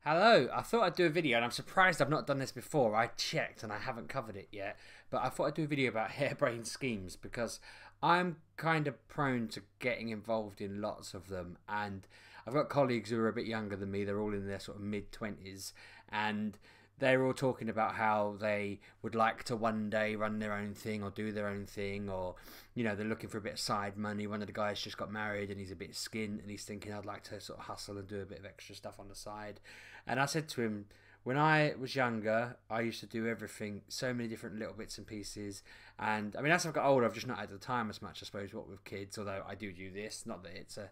Hello, I thought I'd do a video, and I'm surprised I've not done this before. I checked and I haven't covered it yet, but I thought I'd do a video about harebrained schemes because I'm kind of prone to getting involved in lots of them. And I've got colleagues who are a bit younger than me, they're all in their sort of mid 20s, and they're all talking about how they would like to one day run their own thing or do their own thing, or they're looking for a bit of side money. One of the guys just got married and he's a bit skint and he's thinking, I'd like to sort of hustle and do a bit of extra stuff on the side. And I said to him, when I was younger, I used to do everything, so many different little bits and pieces. And I mean, as I've got older, I've just not had the time as much, I suppose, what with kids, although I do this, not that it's a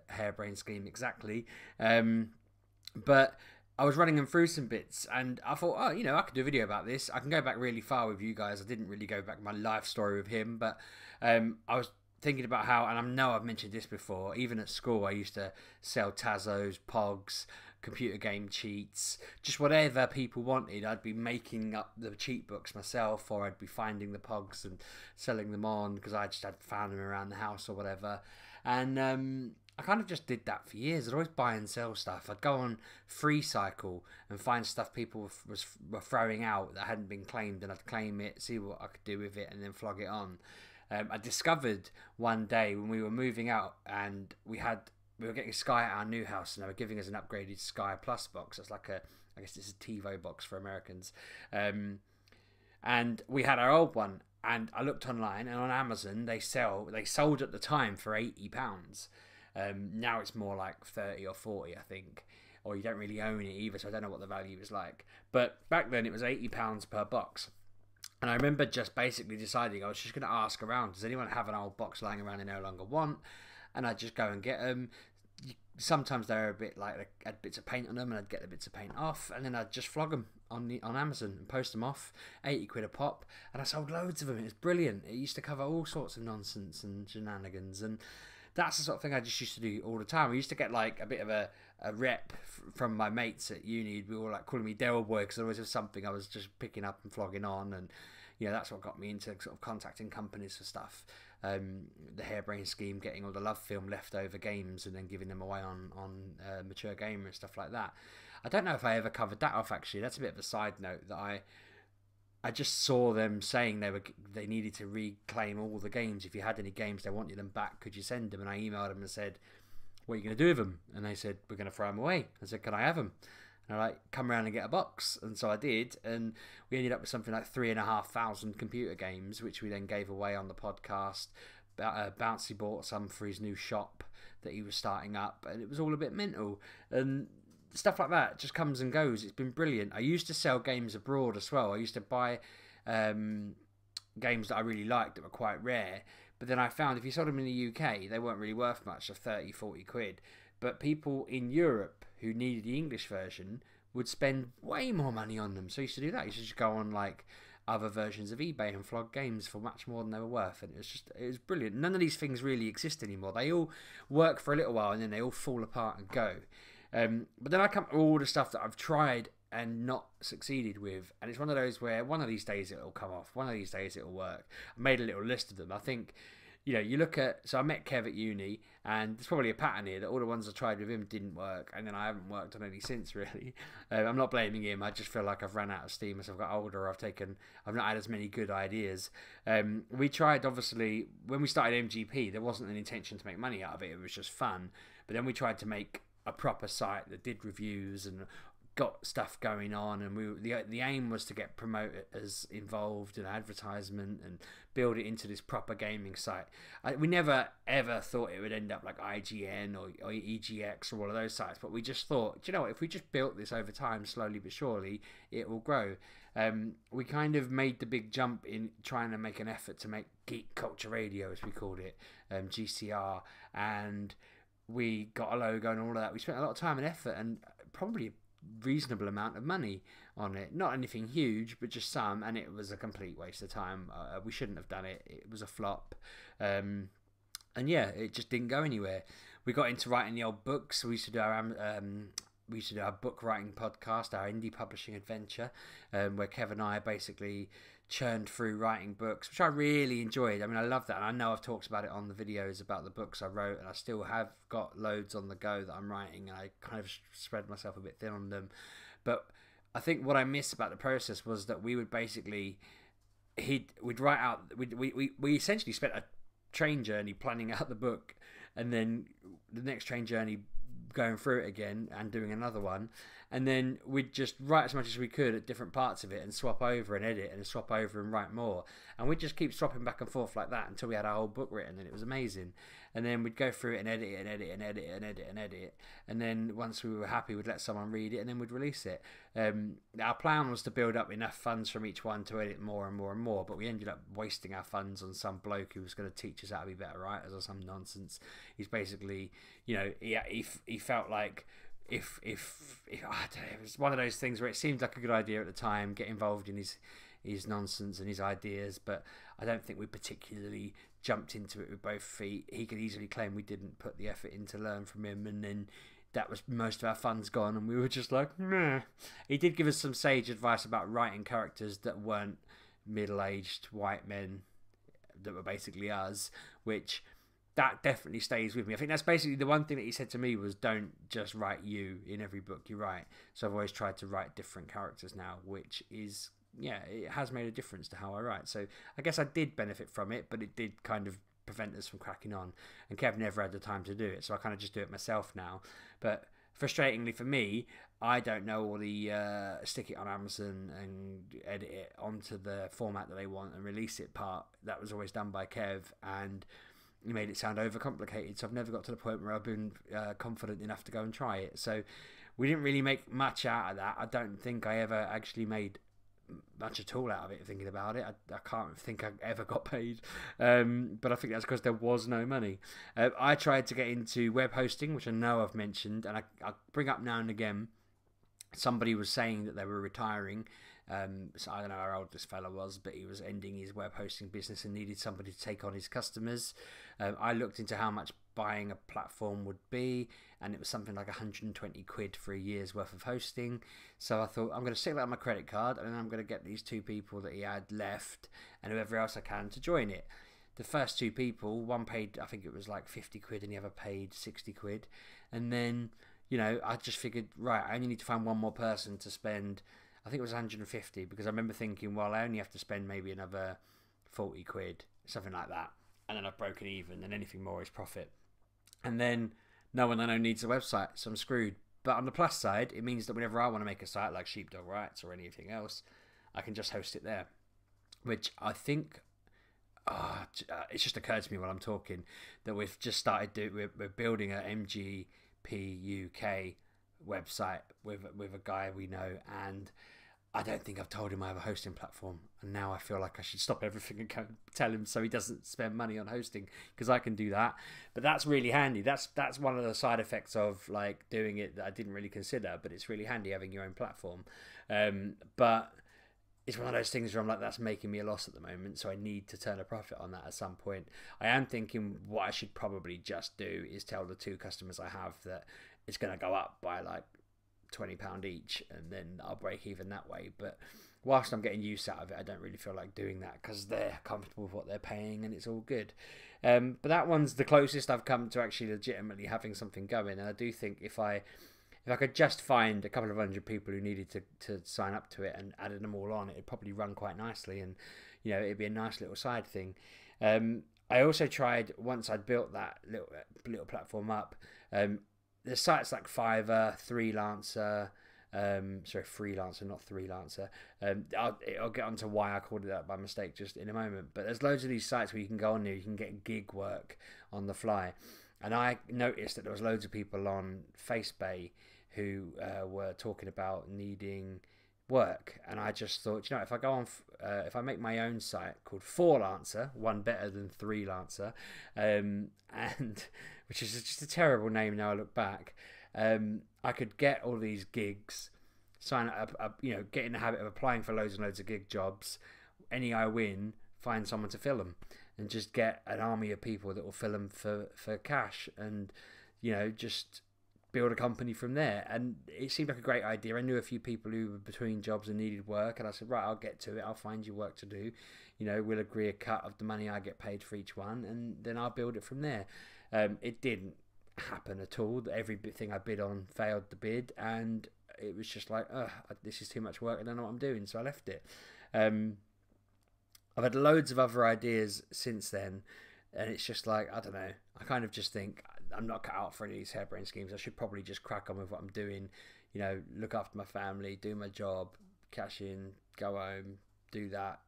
harebrained scheme exactly. But I was running them through some bits, and I thought, oh, I could do a video about this. I can go back really far with you guys. I didn't really go back my life story with him, but I was thinking about how, and I know I've mentioned this before, even at school I used to sell Tazos, Pogs, computer game cheats, just whatever people wanted. I'd be making up the cheat books myself, or I'd be finding the Pogs and selling them on because I just had found them around the house or whatever. And I kind of just did that for years. I'd always buy and sell stuff. I'd go on Free Cycle and find stuff people were throwing out that hadn't been claimed, and I'd claim it, see what I could do with it, and then flog it on. I discovered one day when we were moving out, and we were getting Sky at our new house, and they were giving us an upgraded Sky Plus box. It's like I guess it's a TiVo box for Americans. And we had our old one, and I looked online, and on Amazon they sold at the time for £80. Now it's more like 30 or 40, I think, or you don't really own it either, so I don't know what the value is like. But back then it was £80 per box. And I remember just basically deciding I was just going to ask around, does anyone have an old box lying around they no longer want? And I'd just go and get them. Sometimes they were a bit like, they had bits of paint on them, and I'd get the bits of paint off, and then I'd just flog them on Amazon and post them off, 80 quid a pop. And I sold loads of them. It was brilliant. It used to cover all sorts of nonsense and shenanigans, and that's the sort of thing I just used to do all the time. I used to get like a bit of a rep from my mates at uni. We were like calling me Del Boy because there always was something I was just picking up and flogging on, and that's what got me into sort of contacting companies for stuff. The harebrained scheme, getting all the Love Film leftover games and then giving them away on Mature Gamer and stuff like that. I don't know if I ever covered that off, actually. That's a bit of a side note that I just saw them saying they needed to reclaim all the games. If you had any games they wanted them back, could you send them? And I emailed them and said, what are you going to do with them? And they said, we're going to throw them away. I said, can I have them? And I come around and get a box. And so I did, and we ended up with something like 3,500 computer games, which we then gave away on the podcast. Bouncy bought some for his new shop that he was starting up, and it was all a bit mental. And stuff like that just comes and goes. It's been brilliant. I used to sell games abroad as well. I used to buy games that I really liked that were quite rare, but then I found if you sold them in the UK, they weren't really worth much, of 30, 40 quid. But people in Europe who needed the English version would spend way more money on them. So I used to do that. I used to just go on like other versions of eBay and flog games for much more than they were worth, and it was brilliant. None of these things really exist anymore. They all work for a little while and then they all fall apart and go. But then I come to all the stuff that I've tried and not succeeded with, and it's one of those where one of these days it'll come off, one of these days it'll work. I made a little list of them. I think you look at, so I met Kev at uni, and there's probably a pattern here that all the ones I tried with him didn't work, and then I haven't worked on any since, really. I'm not blaming him. I just feel like I've run out of steam as I've got older. I've not had as many good ideas. We tried, obviously, when we started MGP, there wasn't an intention to make money out of it. It was just fun. But then we tried to make a proper site that did reviews and got stuff going on, and the aim was to get promoters involved in advertisement and build it into this proper gaming site. We never ever thought it would end up like IGN or EGX or all of those sites, but we just thought, do you know what, if we just built this over time, slowly but surely, it will grow. We kind of made the big jump in trying to make an effort to make Geek Culture Radio, as we called it, GCR, and we got a logo and all of that. We spent a lot of time and effort, and probably reasonable amount of money on it. Not anything huge, but just some, and it was a complete waste of time. We shouldn't have done it. It was a flop. And yeah, it just didn't go anywhere. We got into writing the old books. We used to do our we used to do our book writing podcast, our indie publishing adventure, where Kev and I basically churned through writing books, which I really enjoyed. I mean, I love that, and I know I've talked about it on the videos about the books I wrote, and I still have got loads on the go that I'm writing, and I kind of spread myself a bit thin on them. But I think what I missed about the process was that we would basically we'd write out we essentially spent a train journey planning out the book, and then the next train journey going through it again and doing another one, and then we'd just write as much as we could at different parts of it and swap over and edit and swap over and write more, and we'd just keep swapping back and forth like that until we had our whole book written, and it was amazing. And then we'd go through it and edit it and edit and edit and edit and edit, and then once we were happy we'd let someone read it and then we'd release it. Our plan was to build up enough funds from each one to edit more and more and more, but we ended up wasting our funds on some bloke who was going to teach us how to be better writers or some nonsense. He's basically, you know, he felt like if I don't know, it was one of those things where it seemed like a good idea at the time, get involved in his nonsense and his ideas, but I don't think we particularly jumped into it with both feet. He could easily claim we didn't put the effort in to learn from him, and then that was most of our funds gone, and we were just like, meh. He did give us some sage advice about writing characters that weren't middle-aged white men that were basically us, which that definitely stays with me. I think that's basically the one thing that he said to me was, don't just write you in every book you write. So I've always tried to write different characters now, which is, yeah, it has made a difference to how I write. So I guess I did benefit from it, but it did kind of prevent us from cracking on. And Kev never had the time to do it, so I kind of just do it myself now. But frustratingly for me, I don't know all the stick it on Amazon and edit it onto the format that they want and release it part. That was always done by Kev, and he made it sound overcomplicated, so I've never got to the point where I've been confident enough to go and try it. So we didn't really make much out of that. I don't think I ever actually made much at all out of it, thinking about it. I can't think I ever got paid, but I think that's because there was no money. I tried to get into web hosting, which I know I've mentioned, and I bring up now and again. Somebody was saying that they were retiring, so I don't know how old this fella was, but he was ending his web hosting business and needed somebody to take on his customers. I looked into how much buying a platform would be, and it was something like 120 quid for a year's worth of hosting. So I thought, I'm going to stick that on my credit card, and then I'm going to get these two people that he had left and whoever else I can to join it. The first two people, one paid, I think it was like 50 quid, and the other paid 60 quid. And then, you know, I just figured, right, I only need to find one more person to spend, I think it was 150, because I remember thinking, well, I only have to spend maybe another 40 quid, something like that. And then I've broken even, and anything more is profit. And then no one I know needs a website, so I'm screwed. But on the plus side, it means that whenever I want to make a site like Sheepdog Writes or anything else, I can just host it there. Which I think, it's just occurred to me while I'm talking that we've just started we're building a MGP UK website with a guy we know, and I don't think I've told him I have a hosting platform, and now I feel like I should stop everything and go tell him so he doesn't spend money on hosting, because I can do that. But that's really handy. That's one of the side effects of like doing it that I didn't really consider, but it's really handy having your own platform. But it's one of those things where I'm like, that's making me a loss at the moment, so I need to turn a profit on that at some point. I am thinking what I should probably just do is tell the two customers I have that it's going to go up by like £20 each, and then I'll break even that way. But whilst I'm getting use out of it, I don't really feel like doing that because they're comfortable with what they're paying and it's all good. But that one's the closest I've come to actually legitimately having something going, and I do think if I could just find a couple of hundred people who needed to sign up to it and added them all on, it'd probably run quite nicely, and you know, it'd be a nice little side thing. I also tried, once I'd built that little platform up, there's sites like Fiverr, Freelancer, Freelancer, not Freelancer. I'll get onto why I called it that by mistake just in a moment. But there's loads of these sites where you can go on there, you can get gig work on the fly. And I noticed that there was loads of people on FaceBay who were talking about needing work, and I just thought, you know, if I go on, if I make my own site called Fourlancer, one better than Threelancer, and which is just a terrible name now I look back, I could get all these gigs, sign up, you know, get in the habit of applying for loads and loads of gig jobs. Any I win, find someone to fill them, and just get an army of people that will fill them for cash, and you know, just build a company from there. And it seemed like a great idea. I knew a few people who were between jobs and needed work, and I said, right, I'll get to it. I'll find you work to do. You know, we'll agree a cut of the money I get paid for each one, and then I'll build it from there. It didn't happen at all. Everything I bid on failed the bid, and it was just like, this is too much work. I don't know what I'm doing, so I left it. I've had loads of other ideas since then, and it's just like, I don't know. I kind of just think I'm not cut out for any of these harebrained schemes. I should probably just crack on with what I'm doing. You know, look after my family, do my job, cash in, go home, do that,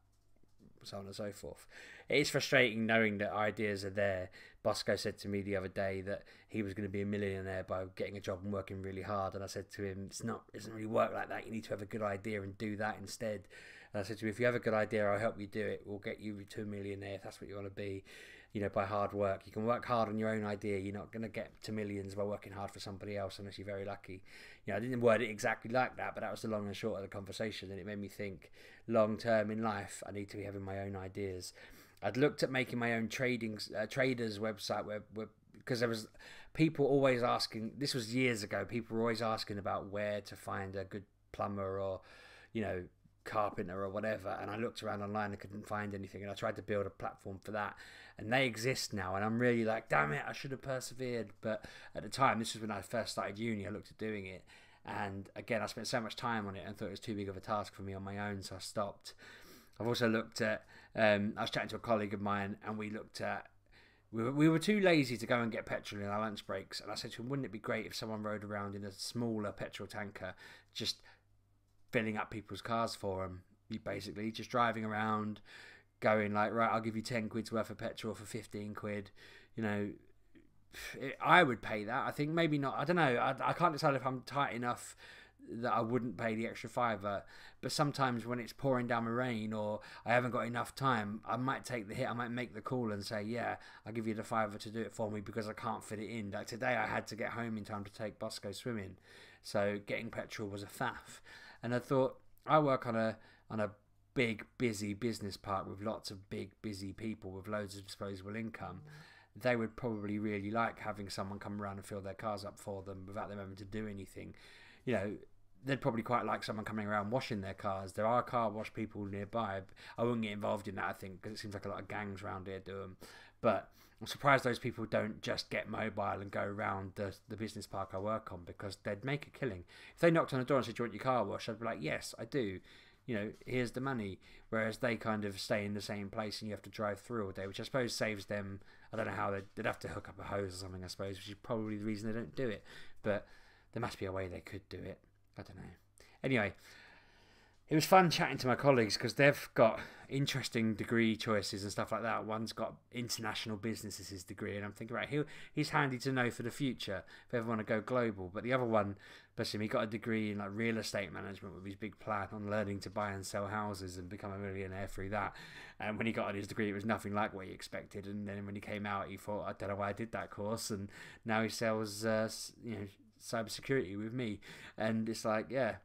so on and so forth. It is frustrating knowing that ideas are there. Bosco said to me the other day that he was going to be a millionaire by getting a job and working really hard, and I said to him, it doesn't really work like that. You need to have a good idea and do that instead. And I said to him, if you have a good idea, I'll help you do it. We'll get you to a millionaire if that's what you want to be. You know, by hard work. You can work hard on your own idea. You're not going to get to millions by working hard for somebody else unless you're very lucky. You know, I didn't word it exactly like that, but that was the long and short of the conversation, and it made me think long term in life, I need to be having my own ideas. I'd looked at making my own traders website where because there was people always asking, this was years ago, people were always asking about where to find a good plumber or, you know, carpenter or whatever, and I looked around online and couldn't find anything, and I tried to build a platform for that, and they exist now, and I'm really like, damn it, I should have persevered. But at the time, this was when I first started uni, I looked at doing it, and again, I spent so much time on it and thought it was too big of a task for me on my own, so I stopped. I've also looked at I was chatting to a colleague of mine, and we looked at we were too lazy to go and get petrol in our lunch breaks, and I said to him, wouldn't it be great if someone rode around in a smaller petrol tanker, just filling up people's cars for them? You basically just driving around, going like, right, I'll give you 10 quid's worth of petrol for 15 quid. You know, I would pay that. I think maybe not. I don't know. I can't decide if I'm tight enough that I wouldn't pay the extra £5. But sometimes when it's pouring down the rain or I haven't got enough time, I might take the hit. I might make the call and say, yeah, I'll give you the £5 to do it for me because I can't fit it in. Like today, I had to get home in time to take Bosco swimming, so getting petrol was a faff. And I thought, I work on a big busy business park with lots of big busy people with loads of disposable income. They would probably really like having someone come around and fill their cars up for them without them having to do anything. You know, they'd probably quite like someone coming around washing their cars. There are car wash people nearby. I wouldn't get involved in that, I think, because it seems like a lot of gangs around here do them. But I'm surprised those people don't just get mobile and go around the business park I work on, because they'd make a killing. If they knocked on the door and said, do you want your car washed? I'd be like, yes, I do. You know, here's the money. Whereas they kind of stay in the same place and you have to drive through all day, which I suppose saves them. I don't know how they'd have to hook up a hose or something, I suppose, which is probably the reason they don't do it. But there must be a way they could do it. I don't know. Anyway, it was fun chatting to my colleagues because they've got interesting degree choices and stuff like that. One's got international business as his degree, and I'm thinking, right, he's handy to know for the future if ever want to go global. But the other one, bless him, he got a degree in like real estate management with his big plan on learning to buy and sell houses and become a millionaire through that. And when he got on his degree, it was nothing like what he expected. And then when he came out, he thought, I don't know why I did that course. And now he sells, cybersecurity with me. And it's like, yeah.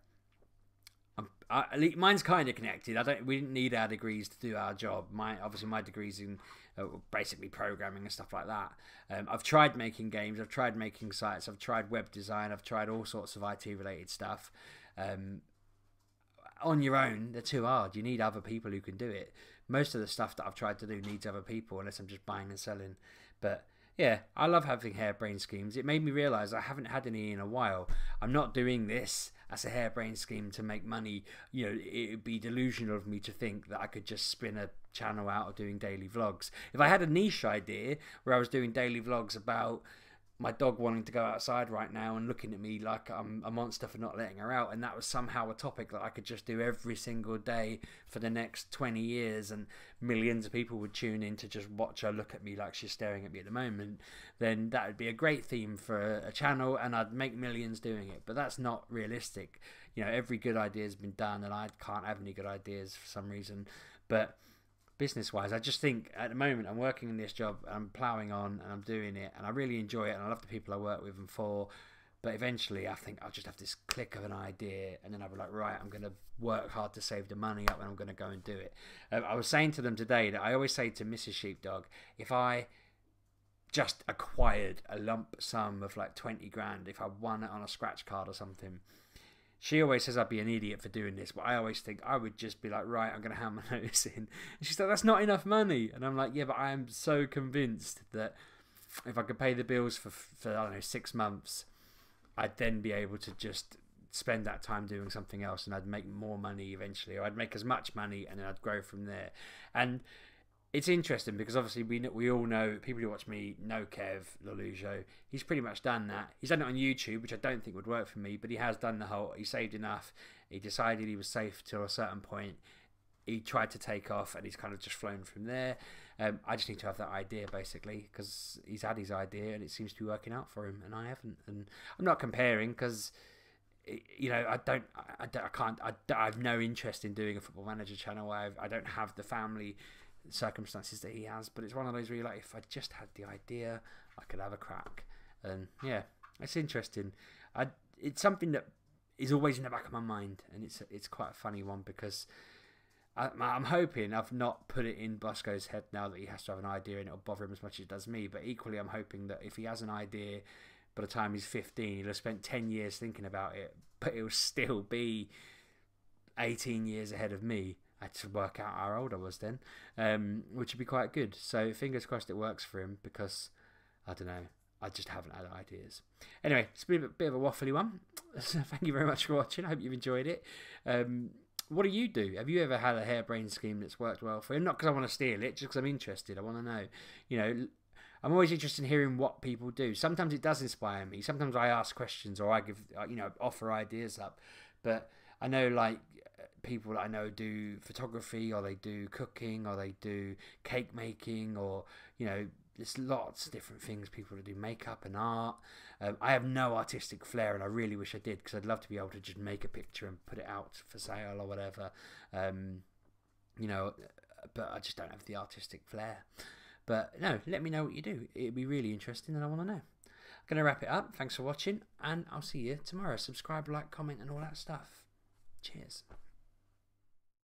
Mine's kind of connected. We didn't need our degrees to do our job. Obviously my degrees in basically programming and stuff like that. I've tried making games, I've tried making sites, I've tried web design, I've tried all sorts of IT related stuff. On your own, they're too hard. You need other people who can do it. Most of the stuff that I've tried to do needs other people, unless I'm just buying and selling. But yeah, I love having harebrained schemes. It made me realise I haven't had any in a while. I'm not doing this as a harebrained scheme to make money. You know, it would be delusional of me to think that I could just spin a channel out of doing daily vlogs. If I had a niche idea where I was doing daily vlogs about my dog wanting to go outside right now and looking at me like I'm a monster for not letting her out, and that was somehow a topic that I could just do every single day for the next 20 years, and millions of people would tune in to just watch her look at me like she's staring at me at the moment, then that would be a great theme for a channel, and I'd make millions doing it. But that's not realistic. You know, every good idea has been done, and I can't have any good ideas for some reason. But business-wise, I just think at the moment I'm working in this job, I'm ploughing on and I'm doing it, and I really enjoy it, and I love the people I work with and for. But eventually I think I'll just have this click of an idea, and then I'll be like, right, I'm going to work hard to save the money up and I'm going to go and do it. I was saying to them today that I always say to Mrs. Sheepdog, if I just acquired a lump sum of like 20 grand if I won it on a scratch card or something. She always says I'd be an idiot for doing this, but I always think I would just be like, right, I'm going to hand my notice in. And she's like, that's not enough money. And I'm like, yeah, but I am so convinced that if I could pay the bills for I don't know, 6 months, I'd then be able to just spend that time doing something else, and I'd make more money eventually, or I'd make as much money and then I'd grow from there. And it's interesting because obviously we all know, people who watch me know Kev Lelujo. He's pretty much done that. He's done it on YouTube, which I don't think would work for me, but he has done the whole, he saved enough, he decided he was safe till a certain point, he tried to take off, and he's kind of just flown from there. I just need to have that idea, basically, because he's had his idea and it seems to be working out for him, and I haven't. And I'm not comparing because, you know, I have no interest in doing a Football Manager channel. I don't have the family circumstances that he has, but it's one of those where you're like, if I just had the idea, I could have a crack. And yeah, it's interesting. It's something that is always in the back of my mind, and it's quite a funny one because I'm hoping I've not put it in Bosco's head now that he has to have an idea and it'll bother him as much as it does me. But equally, I'm hoping that if he has an idea by the time he's 15, he'll have spent 10 years thinking about it, but he'll still be 18 years ahead of me. I had to work out how old I was then, which would be quite good. So fingers crossed it works for him, because I don't know, I just haven't had ideas. Anyway, it's been a bit of a waffly one. So thank you very much for watching. I hope you've enjoyed it. What do you do? Have you ever had a harebrained scheme that's worked well for you? Not because I want to steal it, just because I'm interested. I want to know. You know, I'm always interested in hearing what people do. Sometimes it does inspire me. Sometimes I ask questions, or I give, you know, offer ideas up. But I know, like, people that I know do photography, or they do cooking, or they do cake making, or, you know, there's lots of different things, people that do makeup and art. I have no artistic flair, and I really wish I did, because I'd love to be able to just make a picture and put it out for sale or whatever, you know, but I just don't have the artistic flair. But no, let me know what you do. It'd be really interesting, and I want to know. I'm going to wrap it up. Thanks for watching, and I'll see you tomorrow. Subscribe, like, comment, and all that stuff. Cheers.